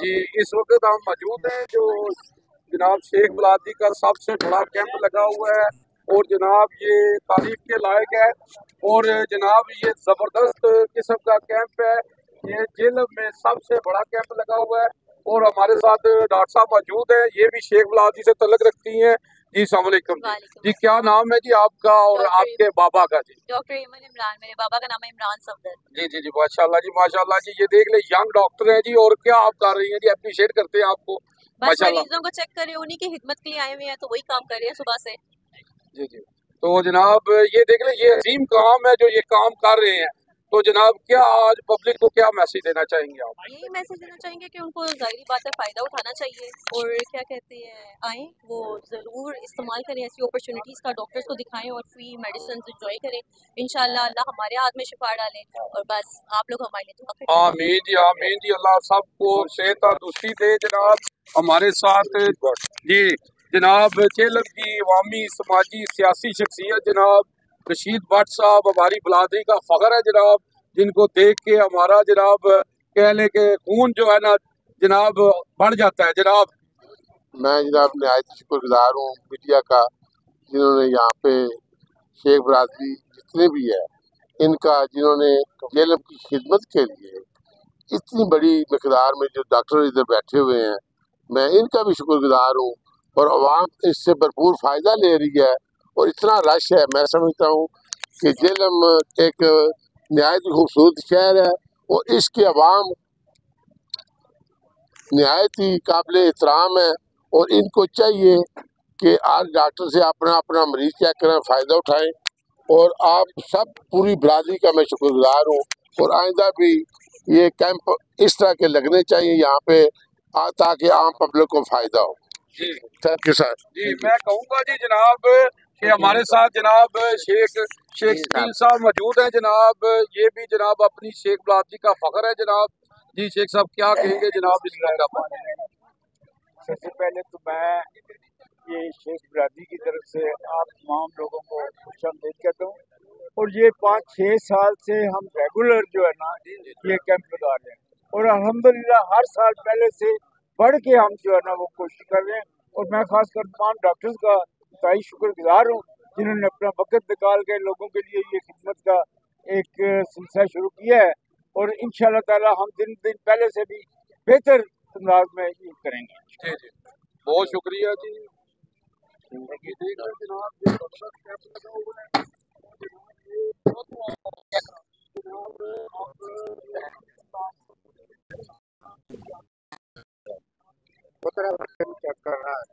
جی اس وقت ہم موجود ہیں جو جناب شیخ بلادی کا سب سے بڑا کیمپ لگا ہوا ہے اور جناب یہ تعریف کے لائق ہے اور جناب یہ زبردست قسم کا کیمپ ہے. یہ جیل میں سب سے بڑا کیمپ لگا ہوا ہے اور ہمارے ساتھ ڈاکٹر صاحب موجود ہیں. یہ بھی شیخ بلادی سے تعلق رکھتی ہیں. جی السلام علیکم. جی کیا نام ہے جی آپ کا اور آپ کے بابا کا؟ جی ڈاکٹر ایمن عمران. میرے بابا کا نام ہے عمران صفدر. جی جی جی ماشاء اللہ جی ماشاء اللہ جی. یہ دیکھ لیں ینگ ڈاکٹر ہیں جی. اور کیا آپ کر رہی ہیں جی؟ اپریشیٹ کرتے ہیں آپ کو. بس مریضوں کو چیک کر رہے ہیں, انہیں کی خدمت کے لیے آئے ہوئے ہیں, تو وہی کام کر رہے ہیں صبح سے. جی جی تو جناب یہ دیکھ لیں یہ عظیم کام ہے جو یہ کام کر رہے ہیں. تو جناب کیا آج پبلک کو کیا میسج دینا چاہیں گے آپ؟ یہی میسج دینا چاہیں گے کہ ان کو ظاہری بات ہے فائدہ اٹھانا چاہیے اور کیا کہتے ہیں آئیں وہ ضرور استعمال کریں ایسی اپرچونیٹیز کا, ڈاکٹرز کو دکھائیں اور فری میڈیسنز انجوائے کریں. انشاءاللہ اللہ ہمارے ہاتھ میں شفا ڈالے اور بس آپ لوگ ہمارے لیے دعا کریں. آمین جی آمین جی. اللہ سب کو صحت تندرستی دے. جناب ہمارے ساتھ جی جناب جیلم کی عوامی سماجی سیاسی شخصیت جناب رشید بٹ صاحب ہماری بلادری کا فخر ہے جناب, جن کو دیکھ کے ہمارا جناب کہہ لیں کہ خون جو ہے نا جناب بڑھ جاتا ہے. جناب میں جناب نہایت شکر گزار ہوں میڈیا کا, جنہوں نے یہاں پہ شیخ برادری جتنے بھی ہے ان کا, جنہوں نے جیلم کی خدمت کے لیے اتنی بڑی مقدار میں جو ڈاکٹر ادھر بیٹھے ہوئے ہیں, میں ان کا بھی شکر گزار ہوں. اور عوام اس سے بھرپور فائدہ لے رہی ہے اور اتنا رش ہے. میں سمجھتا ہوں کہ جیلم ایک نہایت خوبصورت شہر ہے اور اس کے عوام نہایت ہی قابل احترام ہے اور ان کو چاہیے کہ آج ڈاکٹر سے اپنا اپنا مریض چیک کریں, فائدہ اٹھائیں. اور آپ سب پوری برادری کا میں شکر گزار ہوں اور آئندہ بھی یہ کیمپ اس طرح کے لگنے چاہیے یہاں پہ تاکہ عام پبلک کو فائدہ ہو. جی تھینک یو سر. جی میں کہوں گا جی جناب کہ ہمارے ساتھ جناب شیخ شکیل صاحب موجود ہیں. جناب یہ بھی جناب اپنی شیخ بلادری کا فخر ہے جناب. جی شیخ صاحب کیا کہیں گے جناب اس کا؟ سب سے پہلے تو میں یہ شیخ برادری کی طرف سے آپ تمام لوگوں کو خوش آمدید کہتا ہوں. اور یہ 5-6 سال سے ہم ریگولر جو ہے نا یہ کیمپ لگا رہے ہیں اور الحمدللہ ہر سال پہلے سے بڑھ کے ہم جو ہے نا وہ کوشش کر رہے ہیں. اور میں خاص کر تمام ڈاکٹرز کا بہت شکر گزار ہوں جنہوں نے اپنا وقت نکال کے لوگوں کے لیے یہ خدمت کا ایک سلسلہ شروع کیا ہے. اور انشاءاللہ تعالی ہم دن پہلے سے بھی بہتر انداز میں یہ کریں گے. جی جی بہت شکریہ جی. چیک کر رہا ہے.